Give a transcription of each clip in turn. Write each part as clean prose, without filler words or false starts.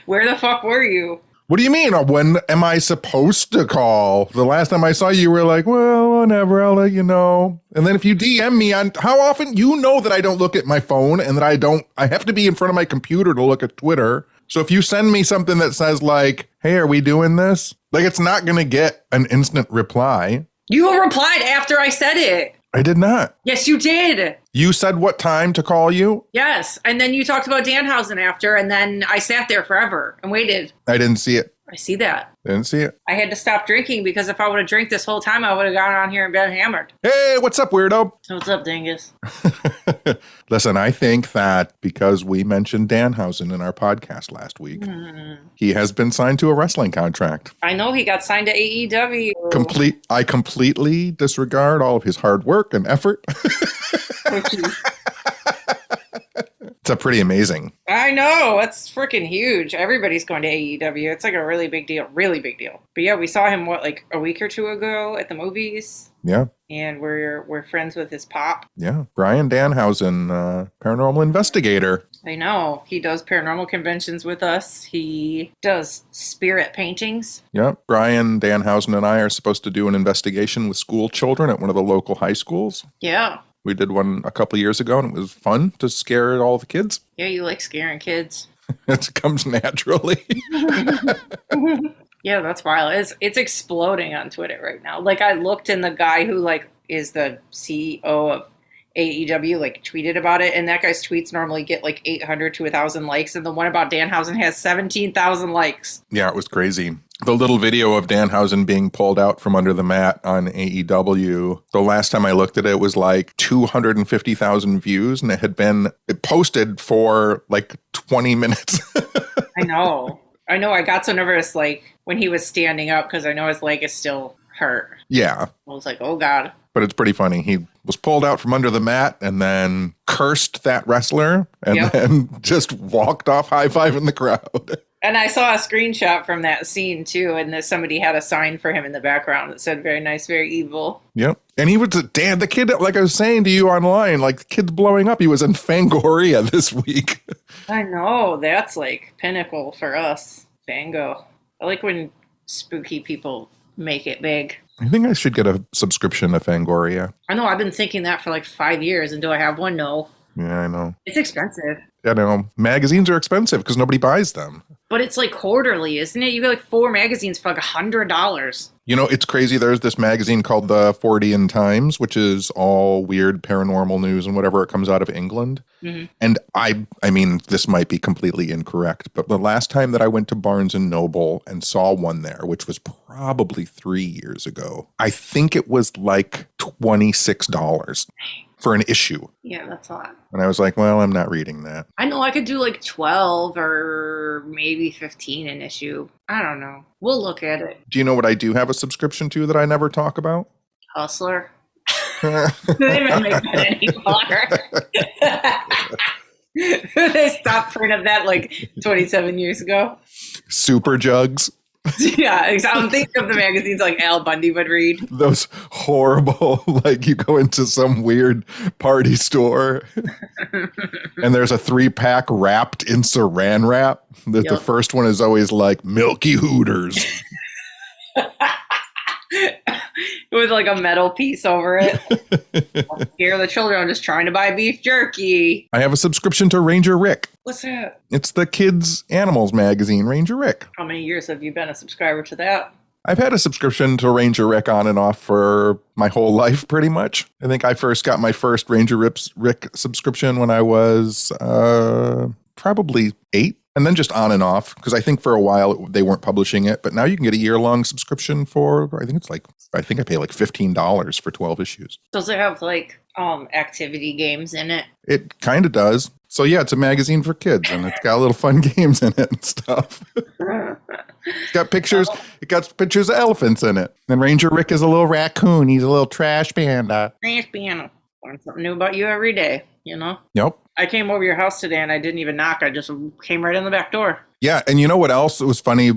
Where the fuck were you? What do you mean? When am I supposed to call? The last time I saw you, you were like, well, whatever, I'll let you know. And then if you DM me on how often, you know that I don't look at my phone and that I have to be in front of my computer to look at Twitter. So if you send me something that says like, hey, are we doing this? Like, it's not going to get an instant reply. You replied after I said it. I did not. Yes, you did. You said what time to call you? Yes. And then you talked about Danhausen after, and then I sat there forever and waited. I didn't see it. I see that. Didn't see it. I had to stop drinking because if I would have drank this whole time, I would have gone on here and been hammered. Hey, what's up, weirdo? What's up, dingus? Listen, I think that because we mentioned Danhausen in our podcast last week, he has been signed to a wrestling contract. I know he got signed to AEW. I completely disregard all of his hard work and effort. It's pretty amazing. I know. It's freaking huge. Everybody's going to AEW. It's like a really big deal. Really big deal. But yeah, we saw him, like a week or two ago at the movies? Yeah. And we're friends with his pop. Yeah. Brian Danhausen, paranormal investigator. I know. He does paranormal conventions with us. He does spirit paintings. Yeah. Brian Danhausen and I are supposed to do an investigation with school children at one of the local high schools. Yeah. We did one a couple of years ago, and it was fun to scare all the kids. Yeah, you like scaring kids. It comes naturally. Yeah, that's wild. It's exploding on Twitter right now. Like, I looked, and the guy who, like, is the CEO of AEW, like, tweeted about it, and that guy's tweets normally get, like, 800 to 1,000 likes, and the one about Danhausen has 17,000 likes. Yeah, it was crazy. The little video of Danhausen being pulled out from under the mat on AEW, the last time I looked at it was like 250,000 views, and it posted for like 20 minutes. I know. I got so nervous, like, when he was standing up, because I know his leg is still hurt. Yeah. I was like, oh, God. But it's pretty funny. He was pulled out from under the mat and then cursed that wrestler and then just walked off high-fiving the crowd. And I saw a screenshot from that scene, too, and somebody had a sign for him in the background that said, very nice, very evil. Yep. And he was, the kid, like I was saying to you online, like, the kid's blowing up. He was in Fangoria this week. I know. That's, like, pinnacle for us. Fango. I like when spooky people make it big. I think I should get a subscription to Fangoria. I know. I've been thinking that for, like, 5 years. And do I have one? No. Yeah, I know. It's expensive. I know. Magazines are expensive because nobody buys them. But it's like quarterly, isn't it? You get like 4 magazines for like $100. You know, it's crazy. There's this magazine called the Fortean Times, which is all weird paranormal news and whatever. It comes out of England. Mm-hmm. And I mean, this might be completely incorrect, but the last time that I went to Barnes & Noble and saw one there, which was probably 3 years ago, I think it was like $26 for an issue. Yeah, that's a lot. And I was like, well, I'm not reading that. I know I could do like 12 or maybe 15 an issue. I don't know. We'll look at it. Do you know what I do have a subscription to that I never talk about? Hustler. They don't make that anymore. They stopped printing that like 27 years ago. Super Jugs. Yeah, I'm thinking of the magazines like Al Bundy would read. Those horrible, like you go into some weird party store and there's a 3-pack wrapped in saran wrap. The first one is always like Milky Hooters. With like a metal piece over it. Here the children are just trying to buy beef jerky. I have a subscription to Ranger Rick. What's that? It's the kids' animals magazine, Ranger Rick. How many years have you been a subscriber to that? I've had a subscription to Ranger Rick on and off for my whole life, pretty much. I think I first got my first Ranger Rick subscription when I was probably 8. And then just on and off, because I think for a while they weren't publishing it. But now you can get a year-long subscription for, I think I pay like $15 for 12 issues. Does it have like activity games in it? It kind of does. So yeah, it's a magazine for kids, and it's got little fun games in it and stuff. It's got pictures. It got pictures of elephants in it. And Ranger Rick is a little raccoon. He's a little trash panda. Trash panda. Learn something new about you every day, you know? Yep. I came over your house today and I didn't even knock. I just came right in the back door. Yeah. And you know what else? It was funny.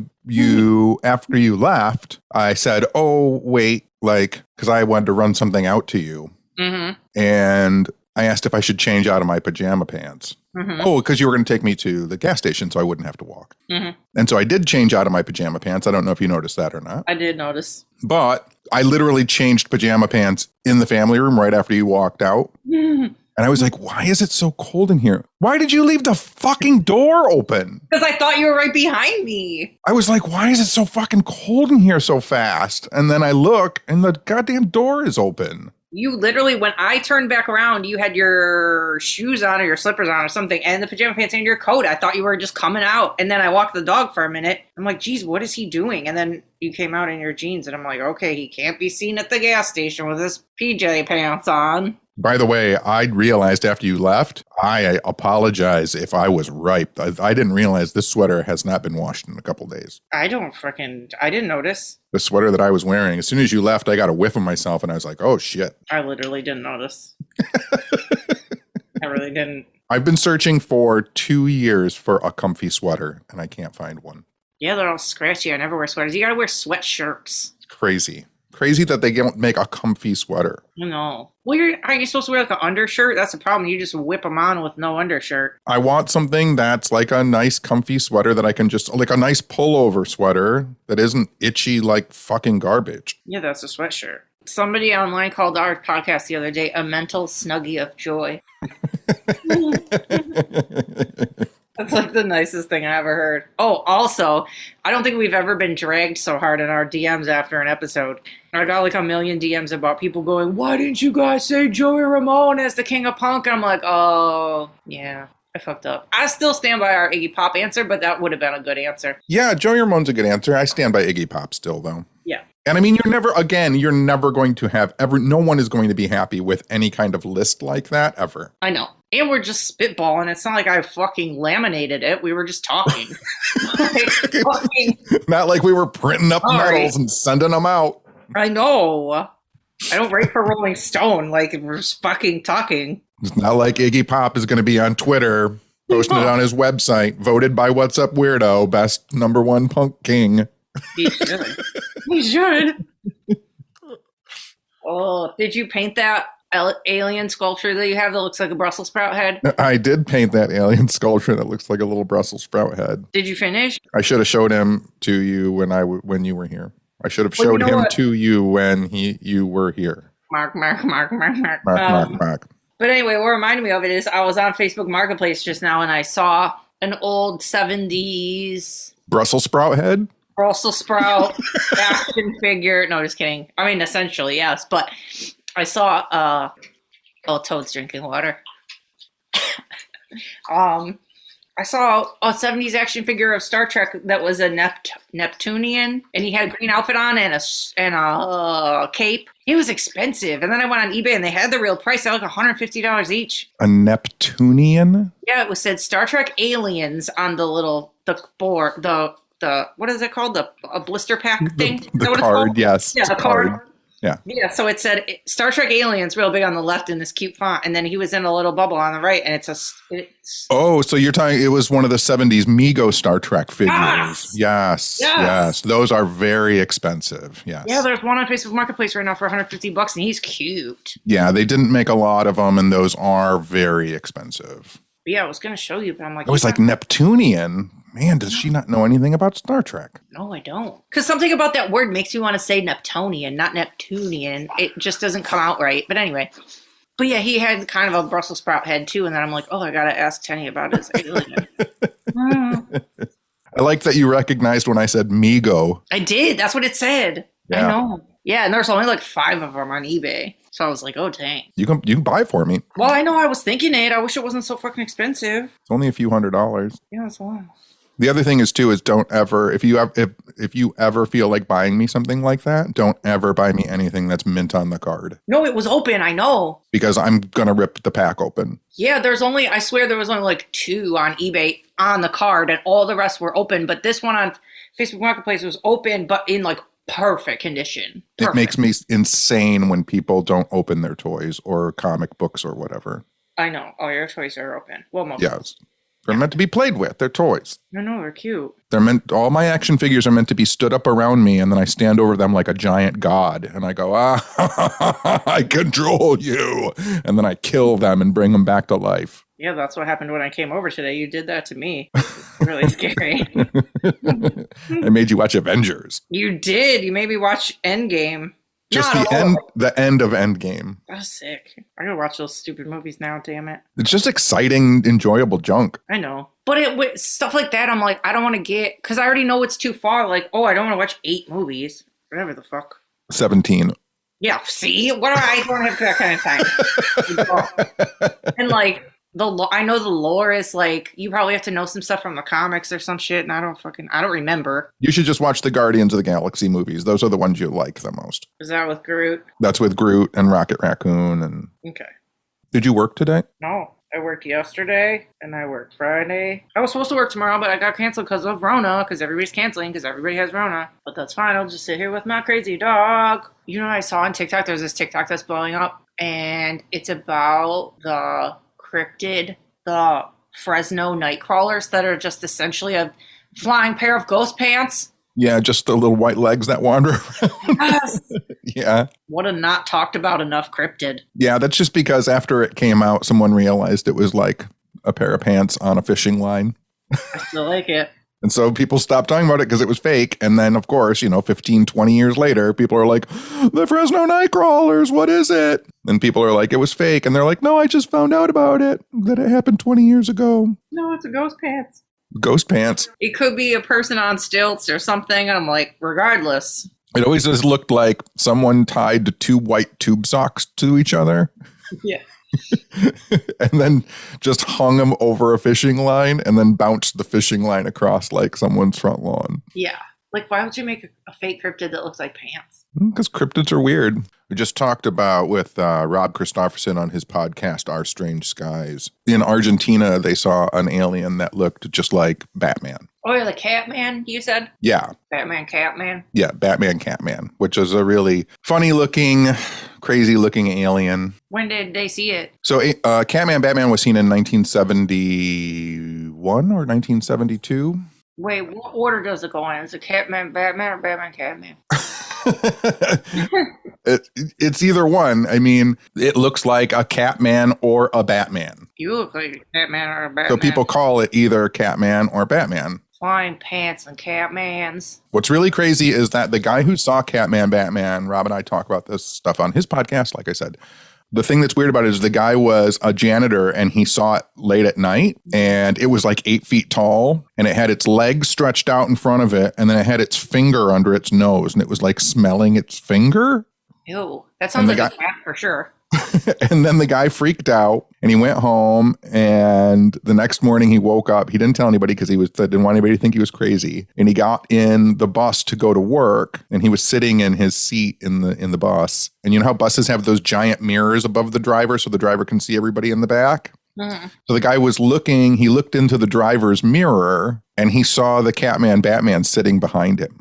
After you left, I said, oh, wait, like, because I wanted to run something out to you. Mm-hmm. And I asked if I should change out of my pajama pants. Mm-hmm. Oh, because you were going to take me to the gas station so I wouldn't have to walk. Mm-hmm. And so I did change out of my pajama pants. I don't know if you noticed that or not. I did notice. But I literally changed pajama pants in the family room right after you walked out. Mm-hmm. And I was like, why is it so cold in here? Why did you leave the fucking door open? Because I thought you were right behind me. I was like, why is it so fucking cold in here so fast? And then I look and the goddamn door is open. You literally, when I turned back around, you had your shoes on or your slippers on or something, and the pajama pants and your coat. I thought you were just coming out. And then I walked the dog for a minute. I'm like, geez, what is he doing? And then you came out in your jeans, and I'm like, okay, he can't be seen at the gas station with his PJ pants on. By the way, I realized after you left, I apologize if I was ripe. I didn't realize this sweater has not been washed in a couple days. I didn't notice. The sweater that I was wearing, as soon as you left, I got a whiff of myself and I was like, oh shit. I literally didn't notice. I really didn't. I've been searching for 2 years for a comfy sweater and I can't find one. Yeah, they're all scratchy. I never wear sweaters. You gotta wear sweatshirts. Crazy. Crazy that they don't make a comfy sweater. No. Well, aren't you supposed to wear like an undershirt? That's the problem. You just whip them on with no undershirt. I want something that's like a nice comfy sweater that I can just, like a nice pullover sweater that isn't itchy like fucking garbage. Yeah, that's a sweatshirt. Somebody online called our podcast the other day a mental snuggie of joy. That's like the nicest thing I ever heard. Oh, also, I don't think we've ever been dragged so hard in our DMs after an episode. I got like a million DMs about people going, why didn't you guys say Joey Ramone as the king of punk? And I'm like, oh, yeah, I fucked up. I still stand by our Iggy Pop answer, but that would have been a good answer. Yeah, Joey Ramone's a good answer. I stand by Iggy Pop still, though. Yeah. And I mean, you're never going to have no one is going to be happy with any kind of list like that ever. I know. And we're just spitballing. It's not like I fucking laminated it. We were just talking. Not like we were printing up medals and sending them out. I know. I don't write for Rolling Stone. Like, we're just fucking talking. It's not like Iggy Pop is going to be on Twitter, posting it on his website, voted by What's Up Weirdo, best #1 punk king. He should. He should. Oh, did you paint that alien sculpture that you have that looks like a Brussels sprout head? I did paint that alien sculpture that looks like a little Brussels sprout head. Did you finish? I should have showed him to you when you were here. I should have showed him to you when you were here. Mark. But anyway, what reminded me of it is I was on Facebook Marketplace just now and I saw an old 70s Brussels sprout head? Brussels sprout action figure. No, just kidding. I mean, essentially, yes. But I saw Toad's drinking water. I saw a 70s action figure of Star Trek that was a Neptunian, and he had a green outfit on and a cape. It was expensive. And then I went on eBay, and they had the real price at like $150 each. A Neptunian? Yeah, it was said Star Trek Aliens on the what is it called? A blister pack thing? The card, yes. Yeah, the card. Yeah. Yeah, so it said Star Trek Aliens real big on the left in this cute font, and then he was in a little bubble on the right, and it's Oh, so you're talking, it was one of the 70s Mego Star Trek figures. Yes. Those are very expensive. Yes. Yeah, there's one on Facebook Marketplace right now for $150, and he's cute. Yeah, they didn't make a lot of them, and those are very expensive. But yeah, I was going to show you, but I'm like... I was like, Neptunian? Man, does she not know anything about Star Trek? No, I don't. Because something about that word makes me want to say Neptunian, not Neptunian. It just doesn't come out right. But anyway. But yeah, he had kind of a Brussels sprout head too. And then I'm like, oh, I got to ask Tenney about his alien. I like that you recognized when I said Mego. I did. That's what it said. Yeah. I know. Yeah, and there's only like 5 of them on eBay. So I was like, oh, dang. You can buy for me. Well, I know. I was thinking it. I wish it wasn't so fucking expensive. It's only a few $100s. Yeah, that's a lot. The other thing is don't ever, if you ever feel like buying me something like that, don't ever buy me anything that's mint on the card. No, it was open. I know. Because I'm going to rip the pack open. Yeah, I swear there was only like 2 on eBay on the card and all the rest were open. But this one on Facebook Marketplace was open, but in like perfect condition. Perfect. It makes me insane when people don't open their toys or comic books or whatever. I know. All your toys are open. Well, most. Yes. They're meant to be played with. They're toys. I know, they're cute. All my action figures are meant to be stood up around me, and then I stand over them like a giant god, and I go, I control you. And then I kill them and bring them back to life. Yeah, that's what happened when I came over today. You did that to me. It's really scary. I made you watch Avengers. You did. You made me watch Endgame. Just the end of Endgame. That was sick. I gotta watch those stupid movies now, damn it. It's just exciting, enjoyable junk. I know. But with stuff like that, I'm like, I don't want to get, because I already know it's too far. Like, I don't want to watch 8 movies. Whatever the fuck. 17. Yeah, see? I don't have that kind of time. And like, I know the lore is like, you probably have to know some stuff from the comics or some shit, and I don't remember. You should just watch the Guardians of the Galaxy movies. Those are the ones you like the most. Is that with Groot? That's with Groot and Rocket Raccoon. And okay. Did you work today? No, I worked yesterday and I worked Friday. I was supposed to work tomorrow, but I got canceled because of Rona, because everybody's canceling because everybody has Rona. But that's fine. I'll just sit here with my crazy dog. You know what I saw on TikTok? There's this TikTok that's blowing up, and it's about the cryptid, the Fresno Nightcrawlers that are just essentially a flying pair of ghost pants. Yeah, just the little white legs that wander around. Yes. Yeah. What a not talked about enough cryptid. Yeah, that's just because after it came out, someone realized it was like a pair of pants on a fishing line. I still like it. And so people stopped talking about it because it was fake. And then, of course, 15, 20 years later, people are like, the Fresno Nightcrawlers, what is it? And people are like, it was fake. And they're like, no, I just found out about it, that it happened 20 years ago. No, it's a ghost pants. Ghost pants. It could be a person on stilts or something. And I'm like, regardless. It always just looked like someone tied 2 white tube socks to each other. Yeah. And then just hung them over a fishing line and then bounced the fishing line across like someone's front lawn. Yeah. Like, why would you make a fake cryptid that looks like pants? Because cryptids are weird. We just talked about with Rob Christofferson on his podcast, Our Strange Skies. In Argentina, they saw an alien that looked just like Batman. Oh, yeah, the Catman, you said? Yeah. Batman, Catman? Yeah, Batman, Catman, which is a really funny-looking, crazy-looking alien. When did they see it? So Catman Batman was seen in 1971 or 1972. Wait, what order does it go in? Is it Catman Batman or Batman Catman? It's either one. I mean, it looks like a Catman or a Batman. You look like a Catman or a Batman. So people call it either Catman or Batman. Flying pants and Catmans. What's really crazy is that the guy who saw Catman Batman, Rob and I talk about this stuff on his podcast, like I said. The thing that's weird about it is the guy was a janitor and he saw it late at night, and it was like 8 feet tall, and it had its legs stretched out in front of it, and then it had its finger under its nose, and it was like smelling its finger. Ew, that sounds like a cat for sure. And then the guy freaked out and he went home, and the next morning he woke up. He didn't tell anybody because didn't want anybody to think he was crazy. And he got in the bus to go to work, and he was sitting in his seat in the bus. And you know how buses have those giant mirrors above the driver so the driver can see everybody in the back? Mm-hmm. So the guy was he looked into the driver's mirror and he saw the Catman Batman sitting behind him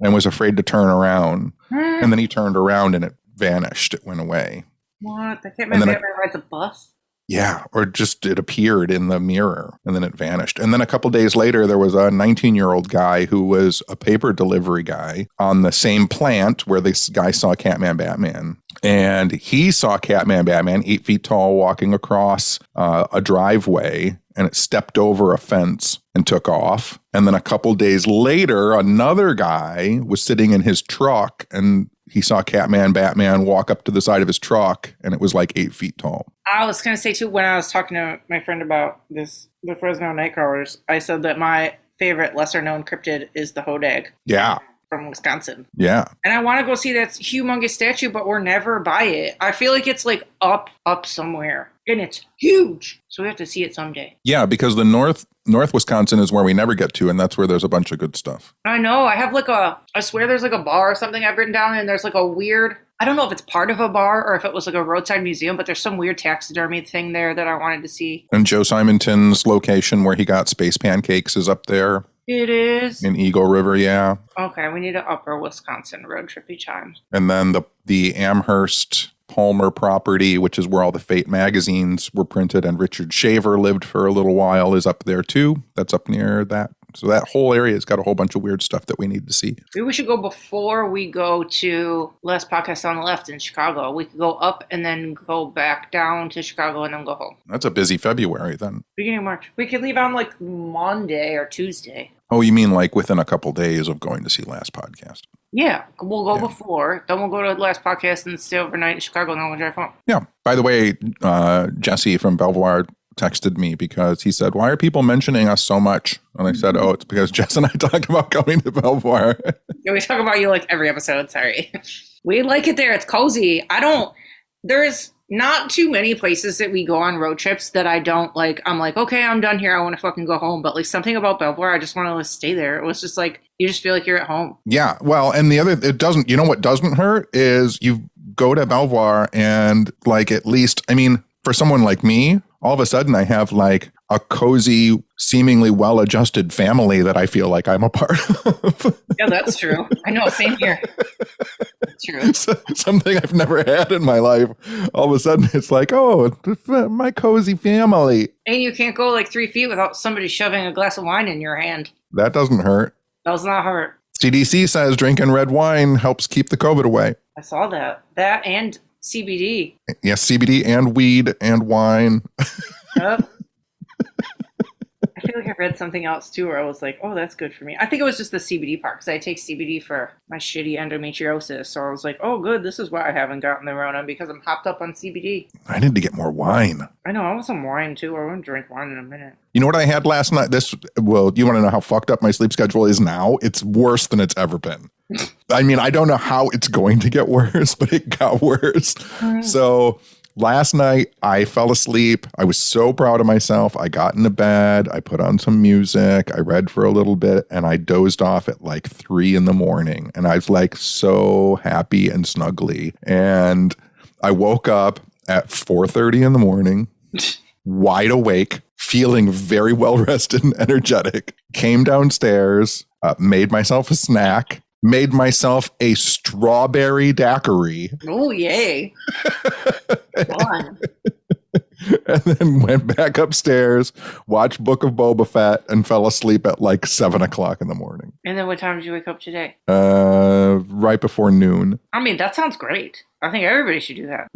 and was afraid to turn around. And then he turned around and it vanished. It went away. What? The Catman Batman rides a bus? Yeah, or just it appeared in the mirror and then it vanished. And then a couple days later, there was a 19-year-old guy who was a paper delivery guy on the same plant where this guy saw Catman Batman. And he saw Catman Batman, 8 feet tall, walking across a driveway, and it stepped over a fence and took off. And then a couple days later, another guy was sitting in his truck, and he saw Catman Batman walk up to the side of his truck, and it was like 8 feet tall. I was going to say, too, when I was talking to my friend about the Fresno Nightcrawlers, I said that my favorite lesser-known cryptid is the Hodag. Yeah. From Wisconsin. Yeah. And I want to go see that humongous statue, but we're never by it. I feel like it's like up somewhere. And it's huge. So we have to see it someday. Yeah, because the North Wisconsin is where we never get to, and that's where there's a bunch of good stuff. I know. I swear there's like a bar or something I've written down, and there's like a weird, I don't know if it's part of a bar or if it was like a roadside museum, but there's some weird taxidermy thing there that I wanted to see. And Joe Simonton's location where he got space pancakes is up there. It is. In Eagle River, yeah. Okay, we need an upper Wisconsin road trip each time. And then the Amherst Palmer property, which is where all the Fate magazines were printed, and Richard Shaver lived for a little while, is up there too. That's up near that. So that whole area has got a whole bunch of weird stuff that we need to see. Maybe we should go before we go to Last Podcast on the Left in Chicago. We could go up and then go back down to Chicago and then go home. That's a busy February then. Beginning of March. We could leave on like Monday or Tuesday. Oh, you mean like within a couple days of going to see Last Podcast? Yeah, we'll go before. Then we'll go to the Last Podcast and stay overnight in Chicago and then we'll drive home. Yeah. By the way, Jesse from Belvoir texted me because he said, why are people mentioning us so much? And I said, oh, it's because Jess and I talk about going to Belvoir. Yeah, we talk about you like every episode. Sorry. We like it there. It's cozy. There's not too many places that we go on road trips that I don't like. I'm like, okay, I'm done here. I want to fucking go home. But like something about Belvoir, I just want to stay there. It was just like, you just feel like you're at home. Yeah. Well, and you know what doesn't hurt is you go to Belvoir and like at least, I mean, for someone like me, all of a sudden I have like a cozy, seemingly well-adjusted family that I feel like I'm a part of. Yeah, that's true. I know, same here. That's true. Something I've never had in my life. All of a sudden it's like, oh, my cozy family. And you can't go like 3 feet without somebody shoving a glass of wine in your hand. That doesn't hurt. Does not hurt. CDC says drinking red wine helps keep the COVID away. I saw that. That and CBD. Yes, CBD and weed and wine. Yep. I feel like I read something else too where I was like, oh, that's good for me. I think it was just the CBD part because I take CBD for my shitty endometriosis. So I was like, oh, good. This is why I haven't gotten the Rona because I'm hopped up on CBD. I need to get more wine. I know. I want some wine too. I want to drink wine in a minute. You know what I had last night? Do you want to know how fucked up my sleep schedule is now? It's worse than it's ever been. I mean, I don't know how it's going to get worse, but it got worse. So last night I fell asleep. I was so proud of myself. I got into bed. I put on some music. I read for a little bit and I dozed off at like 3 a.m. And I was like so happy and snuggly. And I woke up at 4:30 in the morning, wide awake, feeling very well rested and energetic. Came downstairs, made myself a snack. Made myself a strawberry daiquiri. Oh, yay. Fun. And then went back upstairs, watched Book of Boba Fett, and fell asleep at like 7 o'clock in the morning. And then what time did you wake up today? Right before noon. I mean, that sounds great. I think everybody should do that.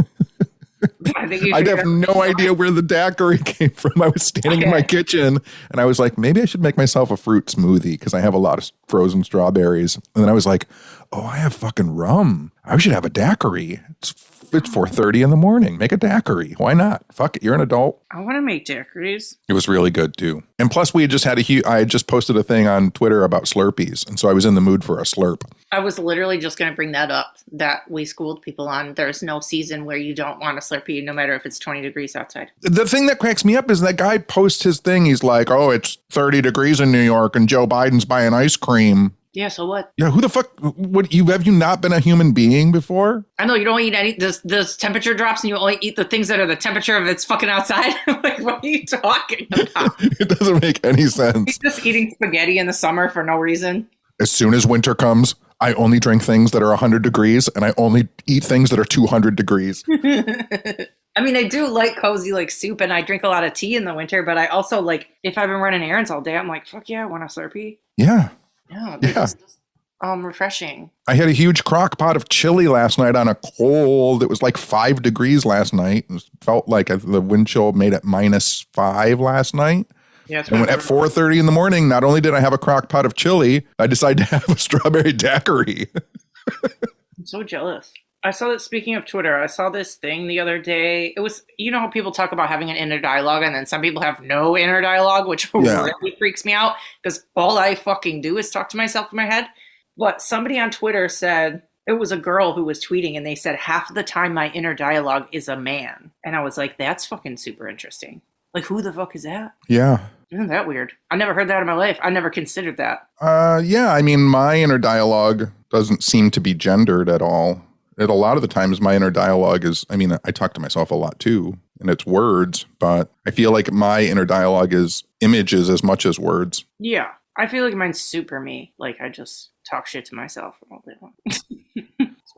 I have no idea where the daiquiri came from. I was standing in my kitchen and I was like, maybe I should make myself a fruit smoothie because I have a lot of frozen strawberries. And then I was like, oh, I have fucking rum. I should have a daiquiri. It's 4:30 in the morning. Make a daiquiri. Why not? Fuck it. You're an adult. I want to make daiquiris. It was really good too. And plus we had just had I had just posted a thing on Twitter about Slurpees. And so I was in the mood for a slurp. I was literally just going to bring that up, that we schooled people on. There's no season where you don't want a Slurpee, no matter if it's 20 degrees outside. The thing that cracks me up is that guy posts his thing. He's like, oh, it's 30 degrees in New York and Joe Biden's buying ice cream. Yeah, so what? Yeah, who the fuck? Have you not been a human being before? I know you don't eat any. There's temperature drops, and you only eat the things that are the temperature of it's fucking outside. Like, what are you talking about? It doesn't make any sense. You're just eating spaghetti in the summer for no reason. As soon as winter comes, I only drink things that are 100 degrees, and I only eat things that are 200 degrees. I mean, I do like cozy like soup, and I drink a lot of tea in the winter. But I also like if I've been running errands all day, I'm like, fuck yeah, I want a Slurpee. Yeah. Yeah, just refreshing. I had a huge crock pot of chili last night on a cold. It was like 5 degrees last night. It felt like the wind chill made it -5 last night. Yeah, and at 4:30 in the morning, not only did I have a crock pot of chili, I decided to have a strawberry daiquiri. I'm so jealous. I saw that, speaking of Twitter, I saw this thing the other day. It was, you know how people talk about having an inner dialogue and then some people have no inner dialogue, which really freaks me out because all I fucking do is talk to myself in my head. But somebody on Twitter said, it was a girl who was tweeting and they said, half of the time my inner dialogue is a man. And I was like, that's fucking super interesting. Like, who the fuck is that? Yeah. Isn't that weird? I never heard that in my life. I never considered that. Yeah, I mean, my inner dialogue doesn't seem to be gendered at all. A lot of the times my inner dialogue is, I mean, I talk to myself a lot too, and it's words, but I feel like my inner dialogue is images as much as words. Yeah. I feel like mine's super me. Like, I just talk shit to myself all day long.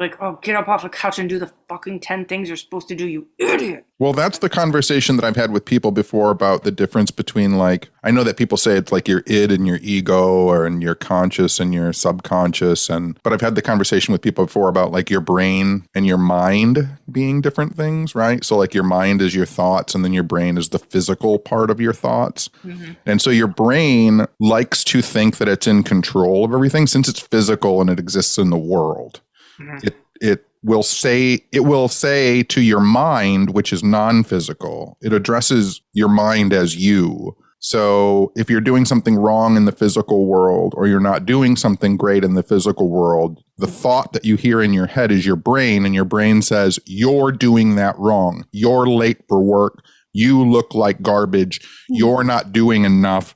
Like, oh, get up off the couch and do the fucking 10 things you're supposed to do, you idiot. Well, that's the conversation that I've had with people before about the difference between, like, I know that people say it's like your id and your ego, or and your conscious and your subconscious. But I've had the conversation with people before about like your brain and your mind being different things, right? So like your mind is your thoughts, and then your brain is the physical part of your thoughts. Mm-hmm. And so your brain likes to think that it's in control of everything since it's physical and it exists in the world. Mm-hmm. It will say to your mind, which is non-physical, it addresses your mind as you. So if you're doing something wrong in the physical world, or you're not doing something great in the physical world, the thought that you hear in your head is your brain, and your brain says, you're doing that wrong. You're late for work. You look like garbage. You're not doing enough.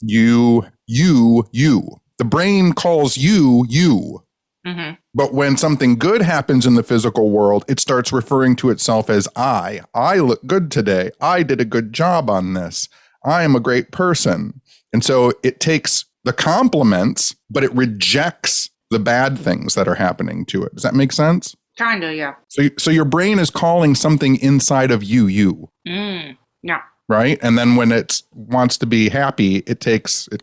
You. The brain calls you. Mm-hmm. But when something good happens in the physical world, it starts referring to itself as I. I look good today. I did a good job on this. I am a great person. And so it takes the compliments, but it rejects the bad things that are happening to it. Does that make sense? Kind of, yeah. So your brain is calling something inside of you. Yeah. Right? And then when it wants to be happy, it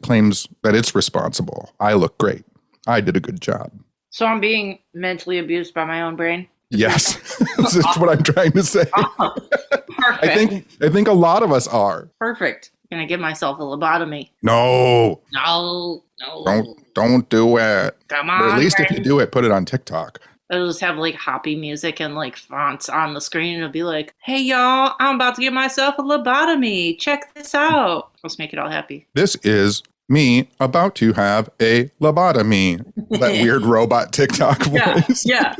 claims that it's responsible. I look great. I did a good job. So I'm being mentally abused by my own brain? Yes. This is what I'm trying to say. Oh, perfect. I think a lot of us are. Perfect. I'm going to give myself a lobotomy. No. Don't do it. Come on. Or at least if you do it, put it on TikTok. It'll just have like happy music and like fonts on the screen. It'll be like, hey y'all, I'm about to give myself a lobotomy. Check this out. Let's make it all happy. This is me about to have a lobotomy. That weird robot TikTok voice. Yeah.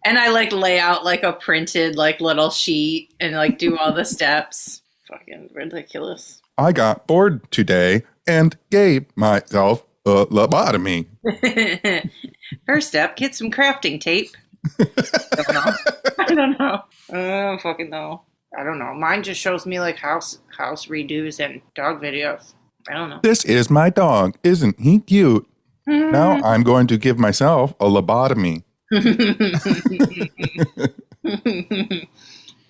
And I like lay out like a printed like little sheet and like do all the steps. Fucking ridiculous. I got bored today and gave myself a lobotomy. First step, get some crafting tape. I don't know. I don't fucking know. I don't know. Mine just shows me like house redos and dog videos. I don't know. This is my dog. Isn't he cute? Now I'm going to give myself a lobotomy.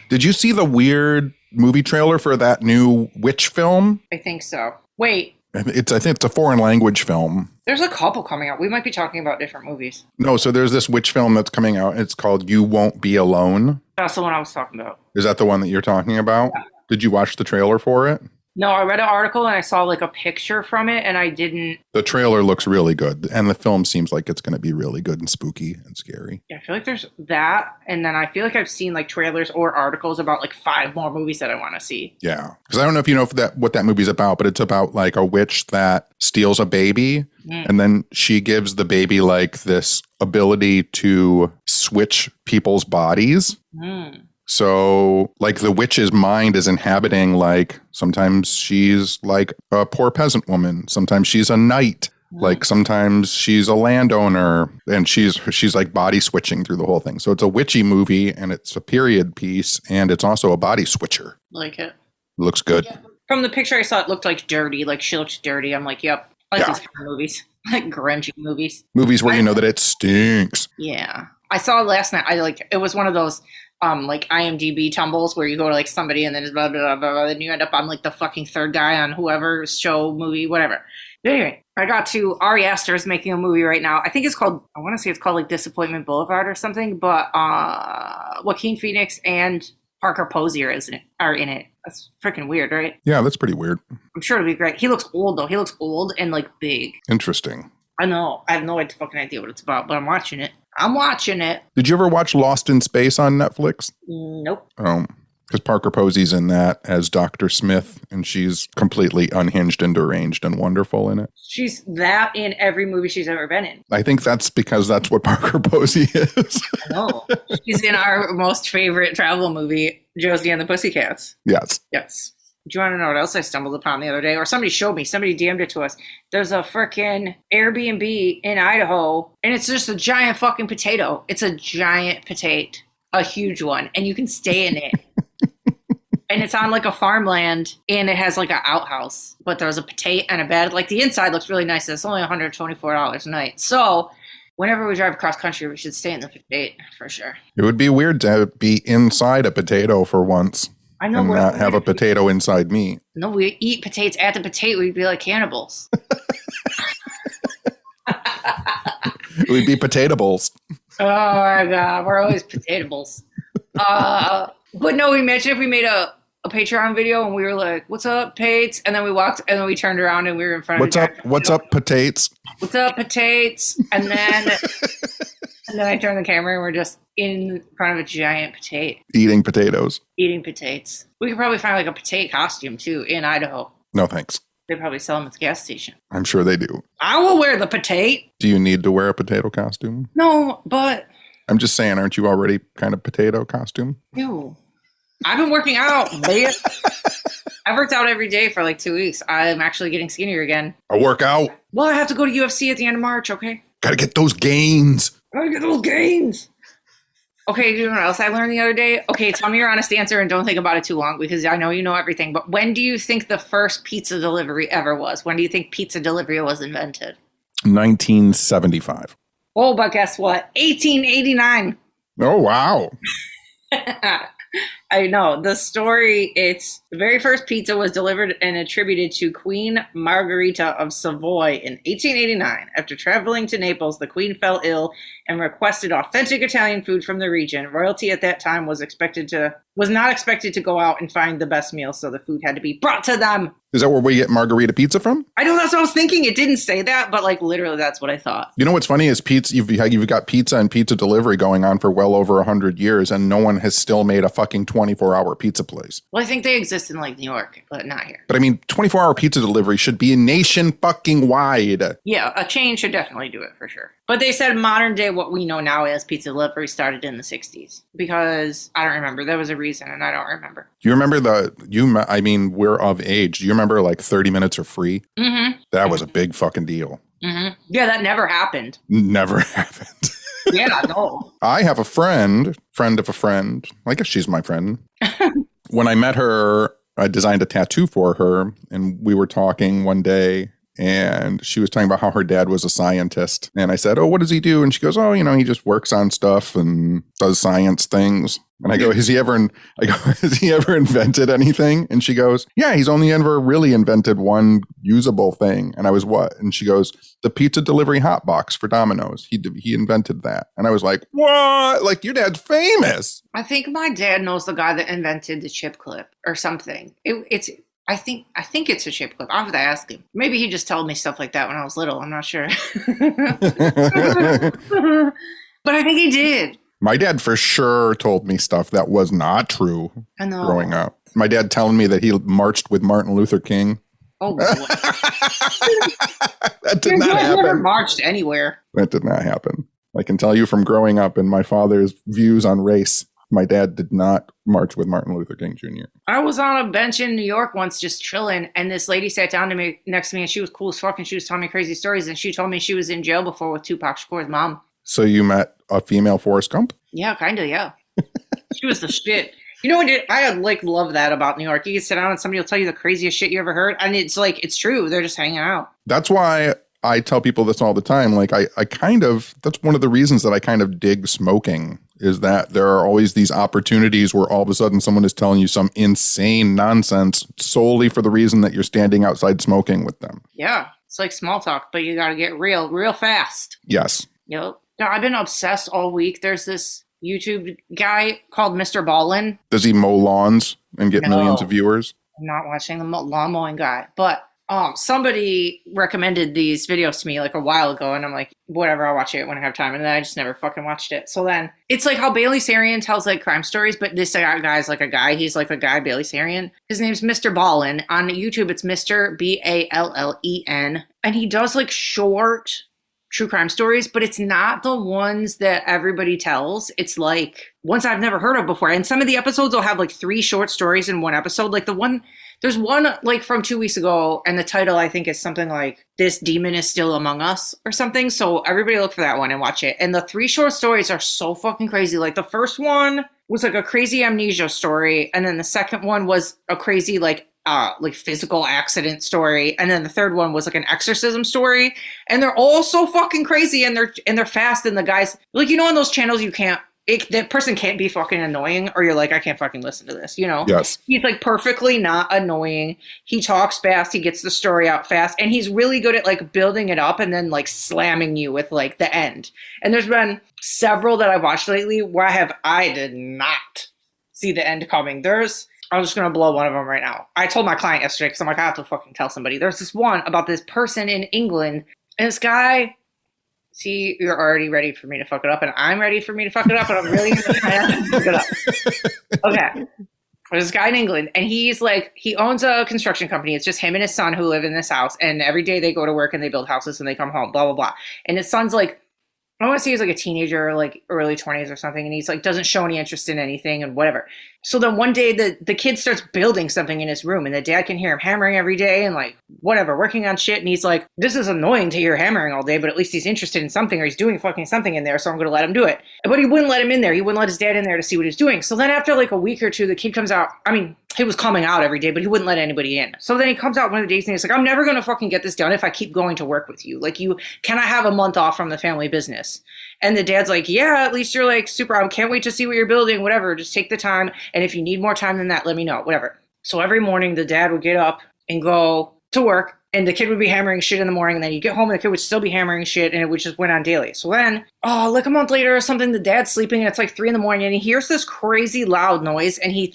Did you see the weird movie trailer for that new witch film? I think so. Wait. I think it's a foreign language film. There's a couple coming out. We might be talking about different movies. No, so there's this witch film that's coming out. It's called You Won't Be Alone. That's the one I was talking about. Is that the one that you're talking about? Yeah. Did you watch the trailer for it? No, I read an article and I saw like a picture from it and I didn't. The trailer looks really good and the film seems like it's going to be really good and spooky and scary. Yeah, I feel like there's that. And then I feel like I've seen like trailers or articles about like 5 more movies that I want to see. Yeah. Because I don't know if you know what that movie's about, but it's about like a witch that steals a baby and then she gives the baby like this ability to switch people's bodies. So, like, the witch's mind is inhabiting, like, sometimes she's, like, a poor peasant woman. Sometimes she's a knight. Like, sometimes she's a landowner. And she's like, body switching through the whole thing. So, it's a witchy movie, and it's a period piece, and it's also a body switcher. Like it. Looks good. Yeah. From the picture I saw, it looked like dirty. Like, she looked dirty. I'm like, yep. I like these kind of movies. Like, grungy movies. Movies where you know that it stinks. Yeah. I saw last night. It was one of those... like IMDb tumbles where you go to like somebody and then it's blah, blah, blah, blah, and you end up on like the fucking third guy on whoever's show, movie, whatever. But anyway, I got to Ari Aster is making a movie right now. I think it's called, I want to say it's called like Disappointment Boulevard or something, but Joaquin Phoenix and Parker Posey are in it. That's freaking weird, right? Yeah, that's pretty weird. I'm sure it'll be great. He looks old though. He looks old and like big. Interesting. I know. I have no fucking idea what it's about, but I'm watching it. Did you ever watch Lost in Space on Netflix? Nope. Because Parker Posey's in that as Dr. Smith, and she's completely unhinged and deranged and wonderful in it. She's that in every movie she's ever been in. I think that's because that's what Parker Posey is. I know. She's in our most favorite travel movie, Josie and the Pussycats. Yes. Do you want to know what else I stumbled upon the other day? Or somebody showed me. Somebody DM'd it to us. There's a freaking Airbnb in Idaho, and it's just a giant fucking potato. It's a giant potato, a huge one, and you can stay in it. And it's on like a farmland, and it has like an outhouse. But there's a potato and a bed. Like the inside looks really nice. It's only $124 a night. So Whenever we drive across country, we should stay in the potato for sure. It would be weird to be inside a potato for once. I know. And not have a potato inside me. No, we eat potatoes at the potato. We'd be like cannibals. We'd be potatables. Oh my God. We're always potatables. But no, imagine if we made a Patreon video and we were like, what's up, Pates? And then we walked and then we turned around and we were in front of What's up, Patates? What's up, Patates? And then I turned the camera and we're just in front of a giant potato. Eating potatoes. Eating potatoes. We could probably find like a potato costume too in Idaho. No, thanks. They probably sell them at the gas station. I'm sure they do. I will wear the potato. Do you need to wear a potato costume? No, but... I'm just saying, aren't you already kind of potato costume? Ew. I've been working out, man. I've worked out every day for like 2 weeks. I'm actually getting skinnier again. I work out. Well, I have to go to UFC at the end of March, okay? Gotta get those gains. Gotta get those gains. Okay, you know what else I learned the other day? Okay, tell me your honest answer and don't think about it too long because I know you know everything. But when do you think the first pizza delivery ever was? When do you think pizza delivery was invented? 1975. Oh, but guess what? 1889. Oh, wow. I know. The story, it's the very first pizza was delivered and attributed to Queen Margherita of Savoy in 1889. After traveling to Naples, the queen fell ill and requested authentic Italian food from the region. Royalty at that time was not expected to go out and find the best meal, so the food had to be brought to them. Is that where we get margarita pizza from? I know, that's what I was thinking. It didn't say that, but like literally that's what I thought. You know what's funny is pizza. You've got pizza and pizza delivery going on for well over 100 years, and no one has still made a fucking 24-hour pizza place. Well, I think they exist in like New York, but not here. But I mean, 24-hour pizza delivery should be nation fucking wide. Yeah, a chain should definitely do it for sure. But they said modern day, what we know now as pizza delivery started in the 60s. Because I don't remember. There was a reason, and I don't remember. Do you remember we're of age. Do you remember like 30 minutes are free? Mm-hmm. That was a big fucking deal. Mm-hmm. Yeah, that never happened. Never happened. Yeah, no. I have a friend of a friend. I guess she's my friend. When I met her, I designed a tattoo for her, and we were talking one day, and she was talking about how her dad was a scientist. And I said, oh, what does he do? And she goes, oh, he just works on stuff and does science things. And I go, has he ever invented anything? And she goes, yeah, he's only ever really invented one usable thing. And I was, what? And she goes, the pizza delivery hot box for Domino's. He invented that. And I was like, what? Like, your dad's famous. I think my dad knows the guy that invented the chip clip or something. I think it's a chip clip. I'll have to ask him. Maybe he just told me stuff like that when I was little. I'm not sure. But I think he did. My dad for sure told me stuff that was not true growing up. My dad telling me that he marched with Martin Luther King. Oh, boy. That did not happen. Never marched anywhere. That did not happen. I can tell you from growing up and my father's views on race, my dad did not march with Martin Luther King Jr. I was on a bench in New York once just chilling, and this lady sat down next to me, and she was cool as fuck, and she was telling me crazy stories, and she told me she was in jail before with Tupac Shakur's mom. So you met a female Forrest Gump? Yeah, kind of, yeah. She was the shit. You know what? I love that about New York. You can sit down and somebody will tell you the craziest shit you ever heard, and it's like, it's true. They're just hanging out. That's why I tell people this all the time. Like, that's one of the reasons that I kind of dig smoking, is that there are always these opportunities where all of a sudden someone is telling you some insane nonsense solely for the reason that you're standing outside smoking with them. Yeah, it's like small talk, but you got to get real fast. Yes. Yep. Now, I've been obsessed all week. There's this YouTube guy called MrBallen. Does he mow lawns and get millions of viewers? I'm not watching the lawn mowing guy, but somebody recommended these videos to me like a while ago, and I'm like, whatever, I'll watch it when I have time. And then I just never fucking watched it. So then it's like how Bailey Sarian tells like crime stories, but this guy's like a guy. He's like a guy, Bailey Sarian. His name's MrBallen. On YouTube, it's Mr. Ballen. And he does like short true crime stories, but it's not the ones that everybody tells. It's like ones I've never heard of before. And some of the episodes will have like 3 short stories in one episode. Like there's one like from 2 weeks ago, and the title I think is something like "This Demon is Still Among Us" or something. So everybody look for that one and watch it. And the 3 short stories are so fucking crazy. Like the first one was like a crazy amnesia story, and then the second one was a crazy like like physical accident story, and then the third one was like an exorcism story, and they're all so fucking crazy, and they're fast, and the guys, like, on those channels you can't, that person can't be fucking annoying, or you're like, I can't fucking listen to this, Yes. He's like perfectly not annoying. He talks fast. He gets the story out fast. And he's really good at like building it up and then like slamming you with like the end. And there's been several that I've watched lately where I did not see the end coming. I'm just going to blow one of them right now. I told my client yesterday, because I'm like, I have to fucking tell somebody. There's this one about this person in England, and this guy... See, you're already ready for me to fuck it up, and I'm ready for me to fuck it up, and I'm really going to try not to fuck it up. Okay. There's this guy in England, and he's like, he owns a construction company. It's just him and his son who live in this house, and every day they go to work and they build houses and they come home, blah, blah, blah. And his son's like, I want to say he's like a teenager, like early 20s or something, and he's like, doesn't show any interest in anything and whatever. So then one day the kid starts building something in his room, and the dad can hear him hammering every day and like whatever, working on shit. And he's like, this is annoying to hear hammering all day, but at least he's interested in something, or he's doing fucking something in there, so I'm going to let him do it. But he wouldn't let him in there. He wouldn't let his dad in there to see what he's doing. So then after like a week or two, the kid comes out. I mean, he was coming out every day, but he wouldn't let anybody in. So then he comes out one of the days and he's like, I'm never going to fucking get this done if I keep going to work with you. Like, can I have a month off from the family business? And the dad's like, yeah, at least you're like super, I can't wait to see what you're building, whatever. Just take the time. And if you need more time than that, let me know, whatever. So every morning the dad would get up and go to work, and the kid would be hammering shit in the morning. And then you get home and the kid would still be hammering shit, and it would just went on daily. So then, like a month later or something, the dad's sleeping and it's like 3 a.m. and he hears this crazy loud noise, and he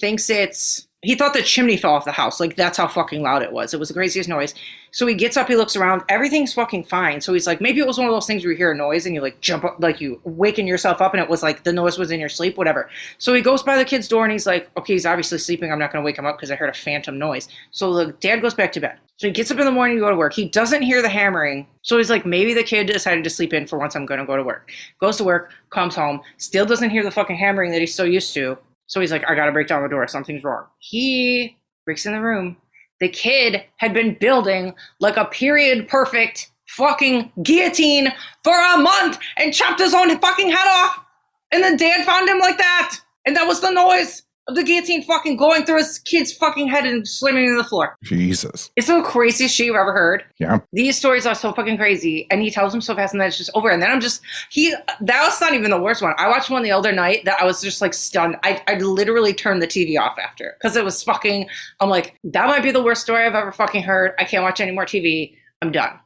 thought the chimney fell off the house. Like, that's how fucking loud it was. It was the craziest noise. So he gets up, he looks around, everything's fucking fine. So he's like, maybe it was one of those things where you hear a noise and you like jump up, like you waken yourself up, and it was like the noise was in your sleep, whatever. So he goes by the kid's door and he's like, okay, he's obviously sleeping. I'm not going to wake him up because I heard a phantom noise. So the dad goes back to bed. So he gets up in the morning to go to work. He doesn't hear the hammering. So he's like, maybe the kid decided to sleep in for once. I'm going to go to work. Goes to work, comes home, still doesn't hear the fucking hammering that he's so used to. So he's like, I got to break down the door. Something's wrong. He breaks in the room. The kid had been building like a period perfect fucking guillotine for a month and chopped his own fucking head off. And the dad found him like that. And that was the noise of the guillotine fucking going through his kid's fucking head and slamming into the floor. Jesus. It's the craziest shit you've ever heard. Yeah. These stories are so fucking crazy. And he tells them so fast, and then it's just over. And then that was not even the worst one. I watched one the other night that I was just like stunned. I literally turned the TV off after, because it was fucking, I'm like, that might be the worst story I've ever fucking heard. I can't watch any more TV. I'm done.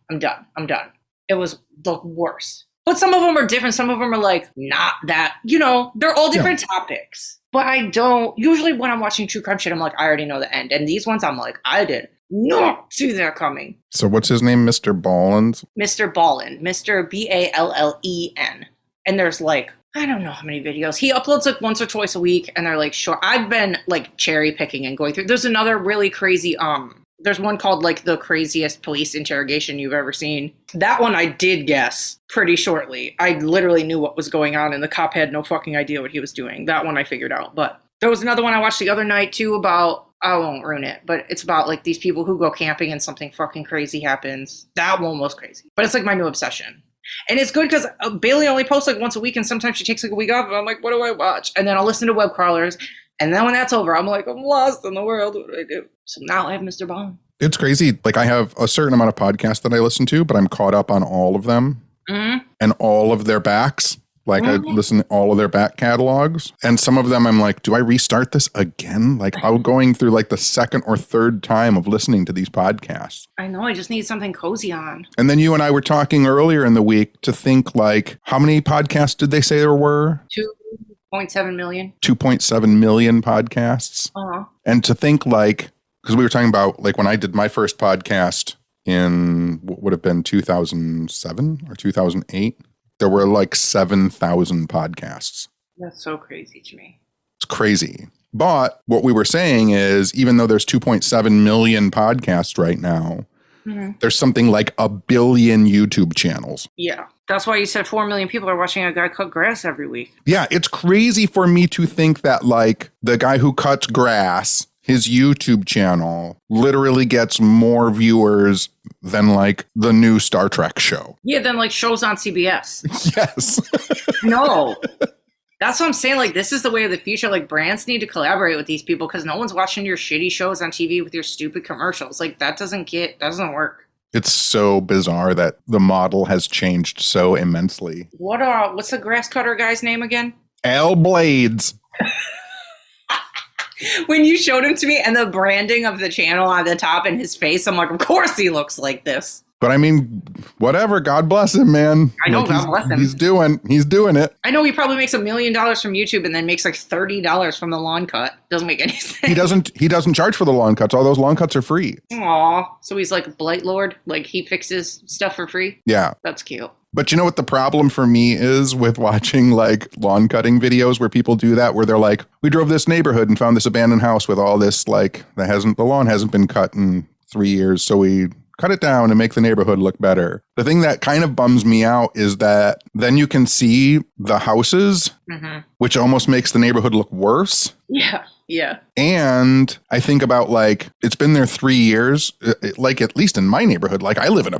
It was the worst. But some of them are different. Some of them are like, not that, they're all different topics. But I don't, usually when I'm watching true crime shit, I'm like, I already know the end. And these ones, I'm like, I did not see that coming. So what's his name? MrBallen? MrBallen. Mr. Ballen. And there's like, I don't know how many videos. He uploads like once or twice a week, and they're like short. I've been like cherry picking and going through. There's another really crazy, there's one called like the craziest police interrogation you've ever seen. That one I did guess pretty shortly. I literally knew what was going on, and the cop had no fucking idea what he was doing. That one I figured out. But there was another one I watched the other night too about, I won't ruin it, but it's about like these people who go camping and something fucking crazy happens. That one was crazy. But it's like my new obsession. And it's good because Bailey only posts like once a week, and sometimes she takes like a week off, and I'm like, what do I watch? And then I'll listen to web crawlers. And then when that's over, I'm like, I'm lost in the world. What do I do? So now I have MrBallen. It's crazy. Like, I have a certain amount of podcasts that I listen to, but I'm caught up on all of them and all of their backs. Like, I listen to all of their back catalogs. And some of them I'm like, do I restart this again? Like, I'm going through like the second or third time of listening to these podcasts. I know. I just need something cozy on. And then you and I were talking earlier in the week to think like, how many podcasts did they say there were? 2.7 million. 2.7 million podcasts. Uh-huh. And to think like, because we were talking about like when I did my first podcast in what would have been 2007 or 2008, there were like 7,000 podcasts. That's so crazy to me. It's crazy. But what we were saying is, even though there's 2.7 million podcasts right now, there's something like 1 billion YouTube channels. Yeah. That's why you said 4 million people are watching a guy cut grass every week. Yeah, it's crazy for me to think that like the guy who cuts grass, his YouTube channel literally gets more viewers than like the new Star Trek show. Yeah, than like shows on CBS. Yes. No. That's what I'm saying. Like, this is the way of the future. Like, brands need to collaborate with these people because no one's watching your shitty shows on TV with your stupid commercials. Like, that doesn't work. It's so bizarre that the model has changed so immensely. What's the grass cutter guy's name again? Al Blades. When you showed him to me and the branding of the channel on the top and his face, I'm like, of course he looks like this. But I mean, whatever. God bless him, man. I know, God bless him. He's doing it. I know he probably makes $1 million from YouTube and then makes like $30 from the lawn cut. Doesn't make any sense. He doesn't charge for the lawn cuts. All those lawn cuts are free. Aw. So he's like a blight lord? Like he fixes stuff for free? Yeah. That's cute. But you know what the problem for me is with watching like lawn cutting videos where people do that, where they're like, we drove this neighborhood and found this abandoned house with all this, like the lawn hasn't been cut in 3 years. So we cut it down and make the neighborhood look better. The thing that kind of bums me out is that then you can see the houses, which almost makes the neighborhood look worse. Yeah. Yeah. And I think about like, it's been there 3 years, like at least in my neighborhood, like I live in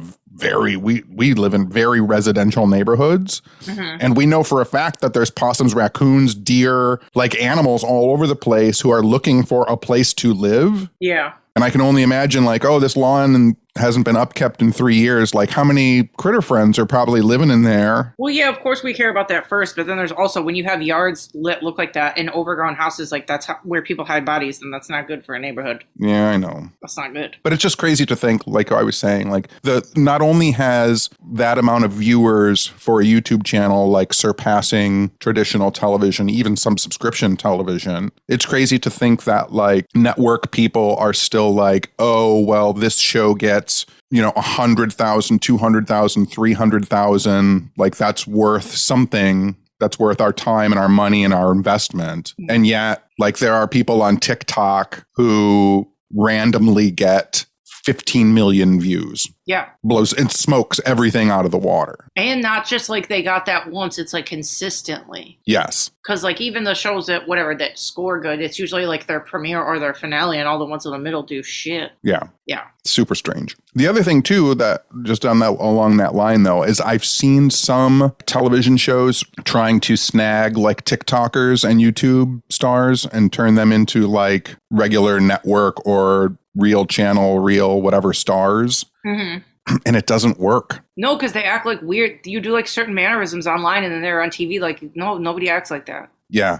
we live in very residential neighborhoods. And we know for a fact that there's possums, raccoons, deer, like animals all over the place who are looking for a place to live. Yeah. And I can only imagine like, oh, this lawn hasn't been upkept in 3 years. Like how many critter friends are probably living in there? Well, yeah, of course we care about that first. But then there's also when you have yards that look like that and overgrown houses, like that's where people hide bodies. Then that's not good for a neighborhood. Yeah, I know. That's not good. But it's just crazy to think, like I was saying, like not only has that amount of viewers for a YouTube channel like surpassing traditional television, even some subscription television, it's crazy to think that like network people are still like, oh, well, this show gets, 100,000, 200,000, 300,000. Like that's worth something. That's worth our time and our money and our investment. And yet, like there are people on TikTok who randomly get 15 million views. Yeah. Blows and smokes everything out of the water. And not just like they got that once, it's like consistently. Yes. Because like even the shows that score good, it's usually like their premiere or their finale, and all the ones in the middle do shit. Yeah. Yeah. Super strange. The other thing too, that just along that line though, is I've seen some television shows trying to snag like TikTokers and YouTube stars and turn them into like regular network or real channel, real whatever stars. And it doesn't work. No, because they act like weird. You do like certain mannerisms online and then they're on TV. Like, no, nobody acts like that. Yeah.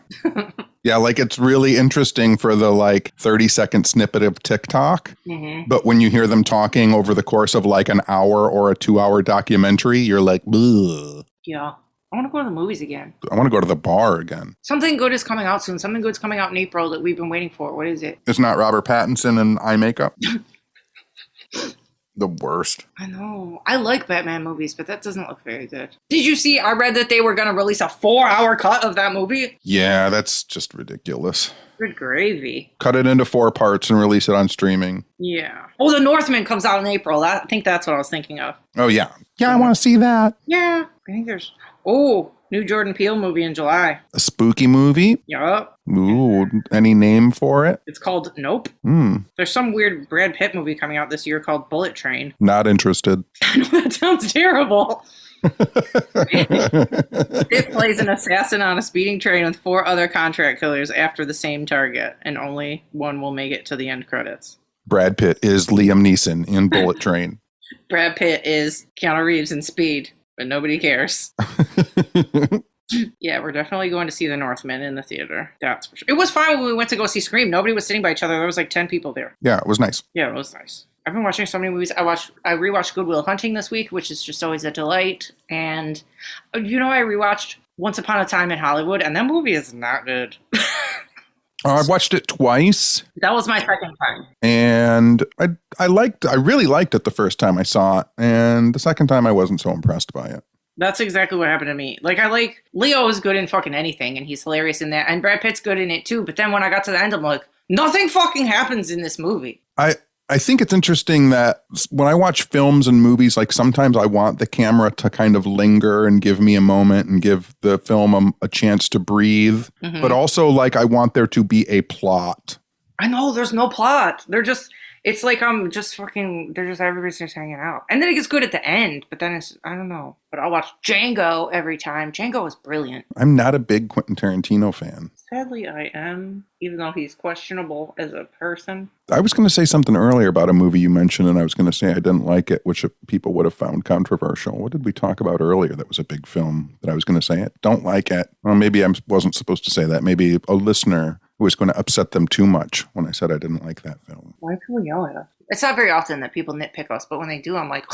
Yeah, like it's really interesting for the like 30-second snippet of TikTok. But when you hear them talking over the course of like an hour or a 2-hour documentary, you're like, ugh. Yeah. I want to go to the movies again. I want to go to the bar again. Something good is coming out soon. Something good's coming out in April that we've been waiting for. What is it? It's not Robert Pattinson and eye makeup. The worst. I know. I like Batman movies, but that doesn't look very good. Did you see? I read that they were going to release a 4-hour cut of that movie. Yeah, that's just ridiculous. Good gravy. Cut it into 4 parts and release it on streaming. Yeah. Oh, The Northman comes out in April. I think that's what I was thinking of. Oh, yeah. Yeah, I want to see that. Yeah. I think there's... Oh, new Jordan Peele movie in July. A spooky movie? Yup. Ooh, any name for it? It's called Nope. There's some weird Brad Pitt movie coming out this year called Bullet Train. Not interested. I know, that sounds terrible. Pitt plays an assassin on a speeding train with 4 other contract killers after the same target, and only one will make it to the end credits. Brad Pitt is Liam Neeson in Bullet Train. Brad Pitt is Keanu Reeves in Speed, but nobody cares. Yeah, we're definitely going to see The Northman in the theater. That's for sure. It was fine when we went to go see Scream. Nobody was sitting by each other. There was like 10 people there. Yeah, it was nice. Yeah, it was nice. I've been watching so many movies. I rewatched Good Will Hunting this week, which is just always a delight. And, I rewatched Once Upon a Time in Hollywood, and that movie is not good. I watched it twice. That was my second time. And I really liked it the first time I saw it. And the second time I wasn't so impressed by it. That's exactly what happened to me. Like, Leo is good in fucking anything, and he's hilarious in that. And Brad Pitt's good in it too. But then when I got to the end, I'm like, nothing fucking happens in this movie. I think it's interesting that when I watch films and movies, like sometimes I want the camera to kind of linger and give me a moment and give the film a chance to breathe. But also like I want there to be a plot. I know there's no plot. It's like I'm just fucking. They're just everybody's just hanging out, and then it gets good at the end. But then I don't know. But I'll watch Django every time. Django is brilliant. I'm not a big Quentin Tarantino fan. Sadly, I am, even though he's questionable as a person. I was going to say something earlier about a movie you mentioned, and I was going to say I didn't like it, which people would have found controversial. What did we talk about earlier that was a big film that I was going to say it? Don't like it. Well, maybe I wasn't supposed to say that. Maybe a listener who was going to upset them too much when I said I didn't like that film. Why do people yell at us? It's not very often that people nitpick us, but when they do, I'm like...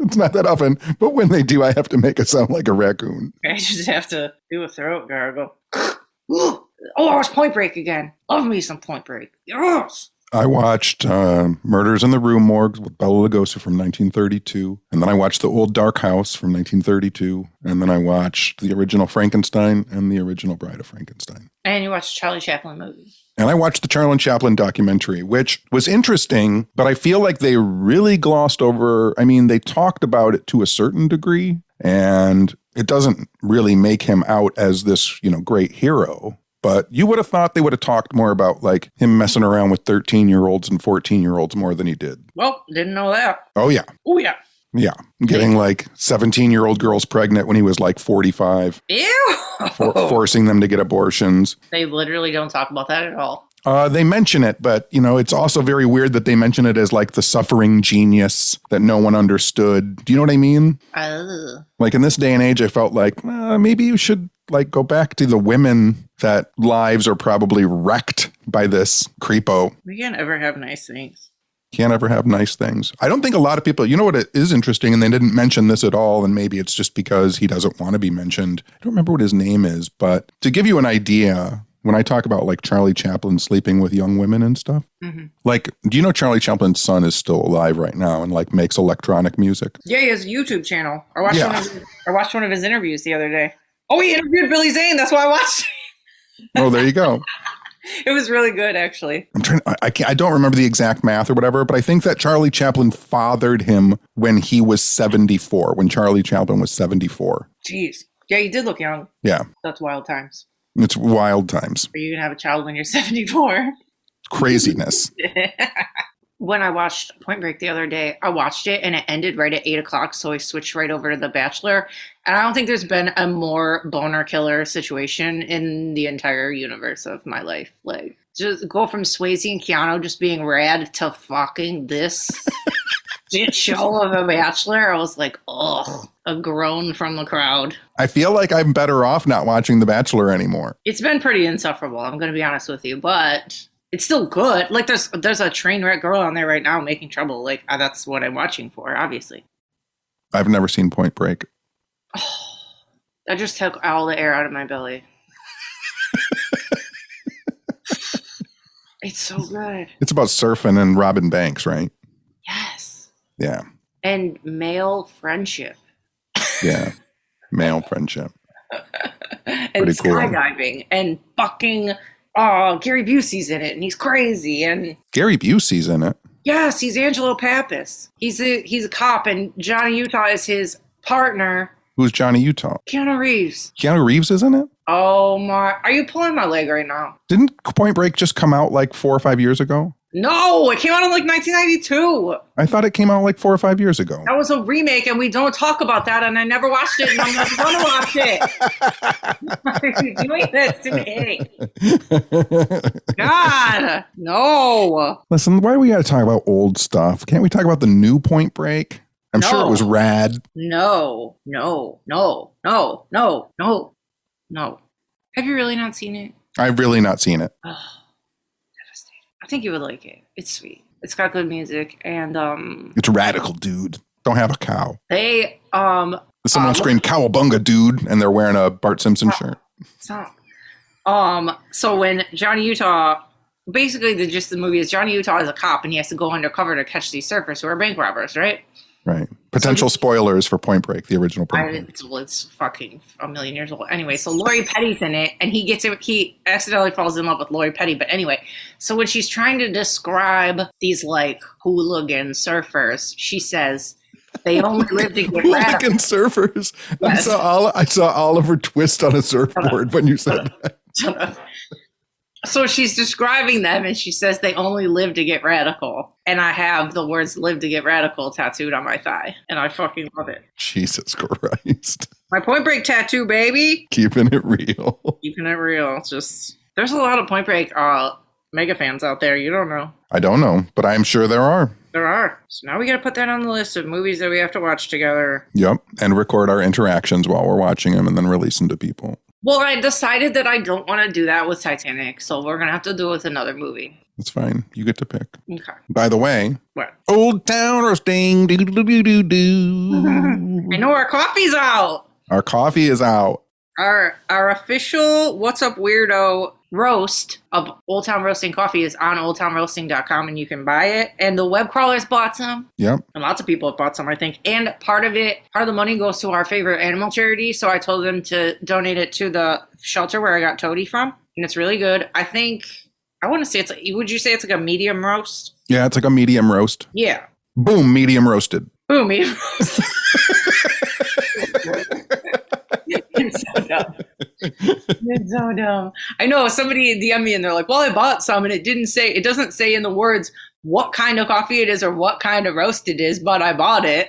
It's not that often, but when they do, I have to make it sound like a raccoon. I just have to do a throat gargle. Oh, it's Point Break again. Love me some Point Break. Yes! I watched Murders in the Rue Morgue with Bela Lugosi from 1932. And then I watched The Old Dark House from 1932. And then I watched the original Frankenstein and the original Bride of Frankenstein. And you watched Charlie Chaplin movie. And I watched the Charlie Chaplin documentary, which was interesting, but I feel like they really glossed over. I mean, they talked about it to a certain degree, and it doesn't really make him out as this, great hero. But you would have thought they would have talked more about like him messing around with 13-year-olds and 14-year-olds more than he did. Well, didn't know that. Oh, yeah. Oh, yeah. Yeah. Getting like 17-year-old girls pregnant when he was like 45. Ew. Forcing them to get abortions. They literally don't talk about that at all. They mention it, but, it's also very weird that they mention it as like the suffering genius that no one understood. Do you know what I mean? Like in this day and age, I felt like maybe you should like go back to the women that lives are probably wrecked by this creepo. We can't ever have nice things. Can't ever have nice things. I don't think a lot of people, what it is interesting, and they didn't mention this at all, and maybe it's just because he doesn't want to be mentioned. I don't remember what his name is, but to give you an idea, when I talk about like Charlie Chaplin sleeping with young women and stuff, like, do you know Charlie Chaplin's son is still alive right now and like makes electronic music? Yeah, he has a YouTube channel. I watched one of his interviews the other day. Oh, he interviewed Billy Zane. That's why I watched it. Oh, there you go. It was really good, actually. I don't remember the exact math or whatever, but I think that Charlie Chaplin fathered him when he was 74, when Charlie Chaplin was 74. Jeez. Yeah, he did look young. Yeah. That's wild times. It's wild times. Are you going to have a child when you're 74? Craziness. When I watched Point Break the other day, I watched it and it ended right at 8 o'clock. So I switched right over to The Bachelor. And I don't think there's been a more boner killer situation in the entire universe of my life. Like, just go from Swayze and Keanu just being rad to fucking this shit show of The Bachelor. I was like, ugh, a groan from the crowd. I feel like I'm better off not watching The Bachelor anymore. It's been pretty insufferable, I'm going to be honest with you. But it's still good. Like, there's a train wreck girl on there right now making trouble. Like, that's what I'm watching for, obviously. I've never seen Point Break. Oh, I just took all the air out of my belly. It's so good. It's about surfing and robbing banks, right? Yes. Yeah. And male friendship. Yeah. Male friendship. And pretty cool. Skydiving and fucking... Oh, Gary Busey's in it, and he's crazy. And Gary Busey's in it? Yes, he's Angelo Pappas. He's a cop, and Johnny Utah is his partner. Who's Johnny Utah? Keanu Reeves. Keanu Reeves is in it? Oh my! Are you pulling my leg right now? Didn't Point Break just come out like 4 or 5 years ago? No, it came out in like 1992. I thought it came out like 4 or 5 years ago. That was a remake, and we don't talk about that, and I never watched it, and I'm not going to watch it. Why are you doing this to me? God, no. Listen, why do we got to talk about old stuff? Can't we talk about the new Point Break? I'm sure it was rad. No. Have you really not seen it? I've really not seen it. Oh, devastating. I think you would like it. It's sweet. It's got good music, and it's radical, dude. Don't have a cow. They someone screamed "Cowabunga, dude," and they're wearing a Bart Simpson shirt. Stop. So when Johnny Utah, basically the gist of the movie is Johnny Utah is a cop, and he has to go undercover to catch these surfers who are bank robbers, right? Right. Potential spoilers for Point Break, the original Point Break. It's fucking a million years old. Anyway, so Lori Petty's in it, and he accidentally falls in love with Lori Petty. But anyway, so when she's trying to describe these like hooligan surfers, she says they only live to get hooligan surfers. Yes. I saw Oliver Twist on a surfboard when you said that. Shut up. So she's describing them, and she says they only live to get radical. And I have the words "live to get radical" tattooed on my thigh, and I fucking love it. Jesus Christ. My Point Break tattoo, baby. Keeping it real. Keeping it real. It's just, there's a lot of Point Break mega fans out there. You don't know. I don't know, but I'm sure there are. There are. So now we got to put that on the list of movies that we have to watch together. Yep. And record our interactions while we're watching them and then release them to people. Well, I decided that I don't want to do that with Titanic, so we're going to have to do it with another movie. That's fine. You get to pick. Okay. By the way, What? Old Town Roasting. Do-do-do-do-do. I know our coffee's out. Our coffee is out. Our official What's Up Weirdo roast of Old Town Roasting coffee is on oldtownroasting.com, and you can buy it. And the web crawlers bought some. Yep. And lots of people have bought some, I think. And part of the money goes to our favorite animal charity. So I told them to donate it to the shelter where I got Toady from. And it's really good. I want to say would you say it's like a medium roast? Yeah, it's like a medium roast. Yeah. Boom, medium roasted. Boom, medium roast. It's so dumb. It's so dumb. I know somebody DM'd me and they're like, well, I bought some and it doesn't say in the words what kind of coffee it is or what kind of roast it is, but I bought it.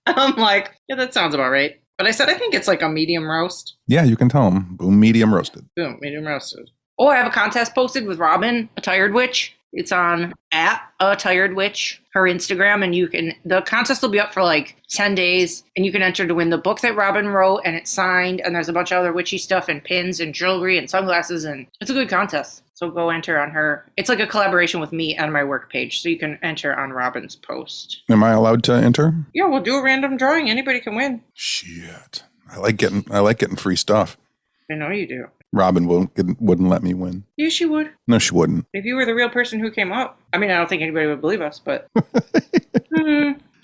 I'm like, yeah, that sounds about right. But I said, I think it's like a medium roast. Yeah, you can tell them. Boom, medium roasted. Boom, medium roasted. Oh, I have a contest posted with Robin, a tired witch. It's on @ATiredWitch, her Instagram, and the contest will be up for like 10 days, and you can enter to win the book that Robin wrote, and it's signed, and there's a bunch of other witchy stuff, and pins, and jewelry, and sunglasses, and it's a good contest. So go enter on her. It's like a collaboration with me and my work page, so you can enter on Robin's post. Am I allowed to enter? Yeah, we'll do a random drawing. Anybody can win. Shit. I like getting free stuff. I know you do. Robin wouldn't let me win. Yeah, she would. No, she wouldn't. If you were the real person who came up. I mean, I don't think anybody would believe us, but...